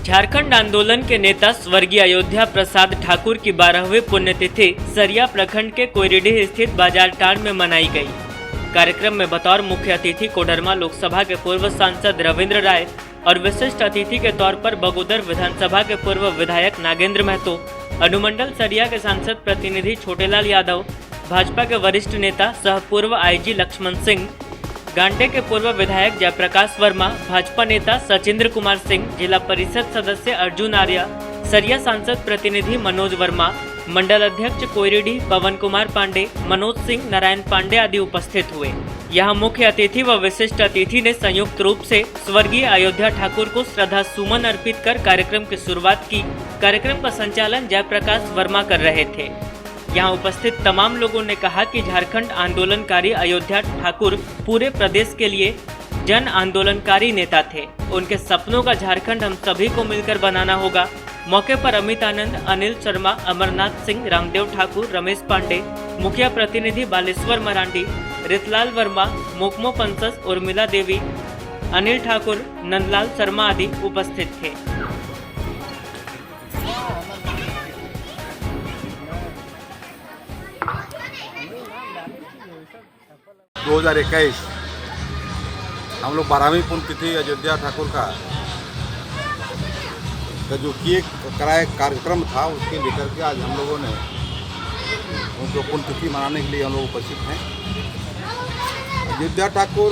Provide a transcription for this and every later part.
झारखंड आंदोलन के नेता स्वर्गीय अयोध्या प्रसाद ठाकुर की 12वीं पुण्यतिथि सरिया प्रखंड के कोयरीडीह स्थित बाजार टांड में मनाई गई। कार्यक्रम में बतौर मुख्य अतिथि कोडरमा लोकसभा के पूर्व सांसद रविंद्र राय और विशिष्ट अतिथि के तौर पर बगोदर विधानसभा के पूर्व विधायक नागेंद्र महतो, अनुमंडल सरिया के सांसद प्रतिनिधि छोटेलाल यादव, भाजपा के वरिष्ठ नेता सह पूर्व आईजी लक्ष्मण सिंह, गांडे के पूर्व विधायक जयप्रकाश वर्मा, भाजपा नेता सचिंद्र कुमार सिंह, जिला परिषद सदस्य अर्जुन आर्या, सरिया सांसद प्रतिनिधि मनोज वर्मा, मंडल अध्यक्ष कोयरीडीह पवन कुमार पांडे, मनोज सिंह, नारायण पांडे आदि उपस्थित हुए। यहां मुख्य अतिथि व विशिष्ट अतिथि ने संयुक्त रूप से स्वर्गीय अयोध्या ठाकुर को श्रद्धा सुमन अर्पित कर कार्यक्रम की शुरुआत की। कार्यक्रम का संचालन जयप्रकाश वर्मा कर रहे थे। यहाँ उपस्थित तमाम लोगों ने कहा कि झारखंड आंदोलनकारी अयोध्या ठाकुर पूरे प्रदेश के लिए जन आंदोलनकारी नेता थे। उनके सपनों का झारखंड हम सभी को मिलकर बनाना होगा। मौके पर अमित आनंद, अनिल शर्मा, अमरनाथ सिंह, रामदेव ठाकुर, रमेश पांडे, मुखिया प्रतिनिधि बालेश्वर मरांडी, रितलाल वर्मा, मोकमो पंसस, उर्मिला देवी, अनिल ठाकुर, नंदलाल शर्मा आदि उपस्थित थे। 2021 हम लोग 12वीं पुण्यतिथि अयोध्या ठाकुर का जो किए कराए कार्यक्रम था, उसके लेकर के आज हम लोगों ने उनको पुण्यतिथि मनाने के लिए हम लोग उपस्थित हैं। अयोध्या ठाकुर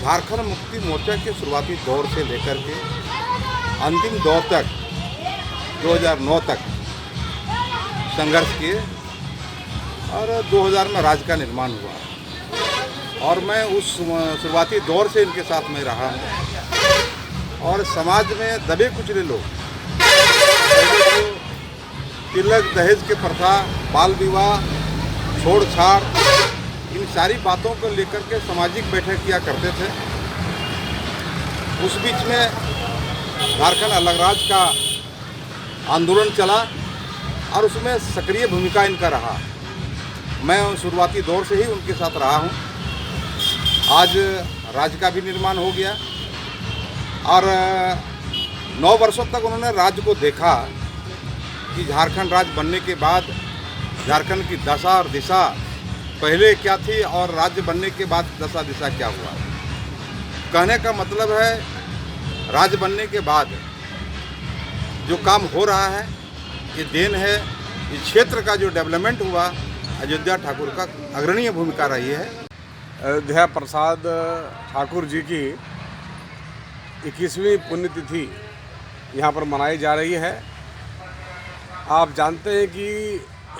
झारखंड मुक्ति मोर्चा के शुरुआती दौर से लेकर के अंतिम दौर तक 2009 तक संघर्ष किए और 2000 में राज्य का निर्माण हुआ और मैं उस शुरुआती दौर से इनके साथ में रहा हूँ। और समाज में दबे कुचले लोग तिलक, दहेज के प्रथा, बाल विवाह, छोड़ छाड़, इन सारी बातों को लेकर के सामाजिक बैठक किया करते थे। उस बीच में झारखंड अलग राज्य का आंदोलन चला और उसमें सक्रिय भूमिका इनका रहा। मैं शुरुआती दौर से ही उनके साथ रहा हूं। आज राज्य का भी निर्माण हो गया और 9 वर्षों तक उन्होंने राज्य को देखा कि झारखंड राज्य बनने के बाद झारखंड की दशा और दिशा पहले क्या थी और राज्य बनने के बाद दशा दिशा क्या हुआ। कहने का मतलब है, राज्य बनने के बाद जो काम हो रहा है ये देन है, इस क्षेत्र का जो डेवलपमेंट हुआ अयोध्या ठाकुर का अग्रणीय भूमिका रही है। अयोध्या प्रसाद ठाकुर जी की 21वीं पुण्यतिथि यहाँ पर मनाई जा रही है। आप जानते हैं कि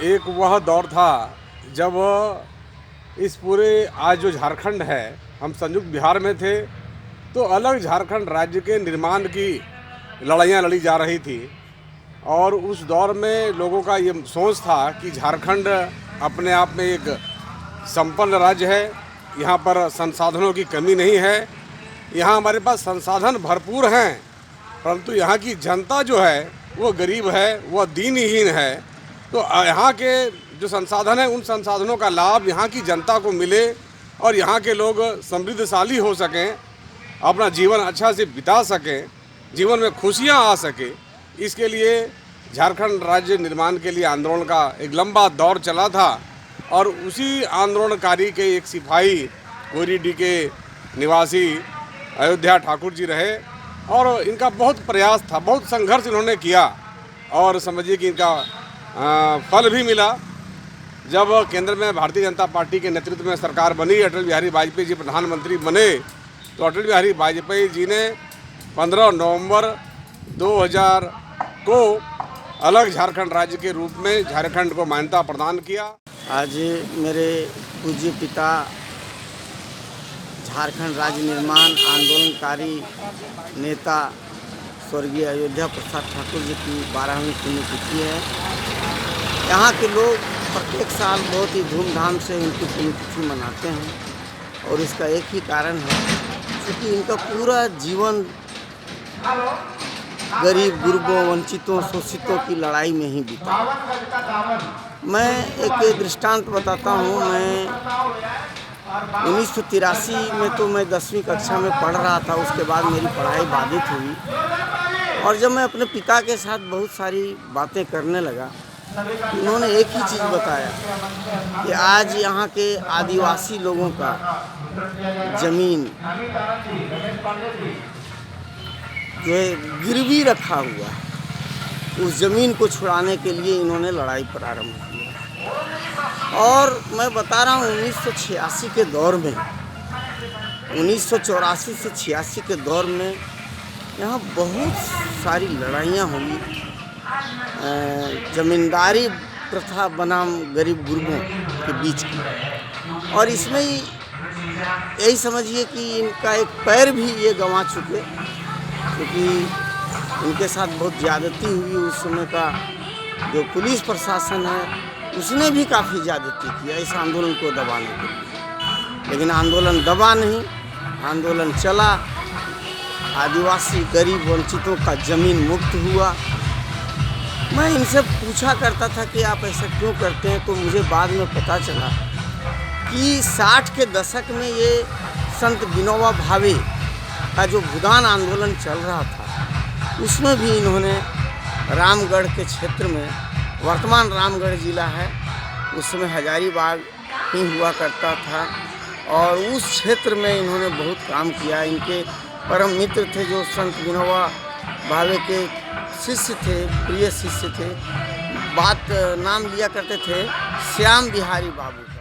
एक वह दौर था जब इस पूरे आज जो झारखंड है, हम संयुक्त बिहार में थे, तो अलग झारखंड राज्य के निर्माण की लड़ाइयाँ लड़ी जा रही थी। और उस दौर में लोगों का ये सोच था कि झारखंड अपने आप में एक संपन्न राज्य है, यहाँ पर संसाधनों की कमी नहीं है, यहाँ हमारे पास संसाधन भरपूर हैं, परंतु यहाँ की जनता जो है वो गरीब है, वह दीनहीन है। तो यहाँ के जो संसाधन है, उन संसाधनों का लाभ यहाँ की जनता को मिले और यहाँ के लोग समृद्धशाली हो सकें, अपना जीवन अच्छा से बिता सकें, जीवन में खुशियाँ आ सके। इसके लिए झारखंड राज्य निर्माण के लिए आंदोलन का एक लंबा दौर चला था और उसी आंदोलनकारी के एक सिपाही कोयरीडीह के निवासी अयोध्या ठाकुर जी रहे और इनका बहुत प्रयास था, बहुत संघर्ष इन्होंने किया और समझिए कि इनका फल भी मिला। जब केंद्र में भारतीय जनता पार्टी के नेतृत्व में सरकार बनी, अटल बिहारी वाजपेयी जी प्रधानमंत्री बने, तो अटल बिहारी वाजपेयी जी ने 15 नवंबर 2000 को अलग झारखंड राज्य के रूप में झारखंड को मान्यता प्रदान किया। आज मेरे पूज्य पिता झारखंड राज्य निर्माण आंदोलनकारी नेता स्वर्गीय अयोध्या प्रसाद ठाकुर जी की 12वीं पुण्यतिथि है। यहाँ के लोग प्रत्येक साल बहुत ही धूमधाम से उनकी पुण्यतिथि मनाते हैं और इसका एक ही कारण है क्योंकि इनका पूरा जीवन गरीब, गुरबों, वंचितों, शोषितों की लड़ाई में ही बीता। मैं एक दृष्टांत बताता हूँ। मैं 1983 में तो मैं 10वीं कक्षा में पढ़ रहा था, उसके बाद मेरी पढ़ाई बाधित हुई। और जब मैं अपने पिता के साथ बहुत सारी बातें करने लगा, उन्होंने एक ही चीज़ बताया कि आज यहाँ के आदिवासी लोगों का ज़मीन जो है गिरवी रखा हुआ है, उस ज़मीन को छुड़ाने के लिए इन्होंने लड़ाई प्रारंभ किया। और मैं बता रहा हूँ 1986 के दौर में, 1984 से 86 के दौर में यहाँ बहुत सारी लड़ाइयाँ हुई, ज़मींदारी प्रथा बनाम गरीब गुरबों के बीच की। और इसमें ही यही समझिए कि इनका एक पैर भी ये गंवा चुके, क्योंकि इनके साथ बहुत ज़्यादती हुई। उस समय का जो पुलिस प्रशासन है उसने भी काफ़ी ज़्यादती किया इस आंदोलन को दबाने के लिए, लेकिन आंदोलन दबा नहीं, आंदोलन चला। आदिवासी गरीब वंचितों का ज़मीन मुक्त हुआ। मैं इनसे पूछा करता था कि आप ऐसा क्यों करते हैं, तो मुझे बाद में पता चला कि 60 के दशक में ये संत विनोबा भावे का जो भूदान आंदोलन चल रहा था, उसमें भी इन्होंने रामगढ़ के क्षेत्र में, वर्तमान रामगढ़ जिला है, उसमें हजारीबाग ही हुआ करता था, और उस क्षेत्र में इन्होंने बहुत काम किया। इनके परम मित्र थे जो संत विनोबा भावे के शिष्य थे, प्रिय शिष्य थे, नाम लिया करते थे श्याम बिहारी बाबू।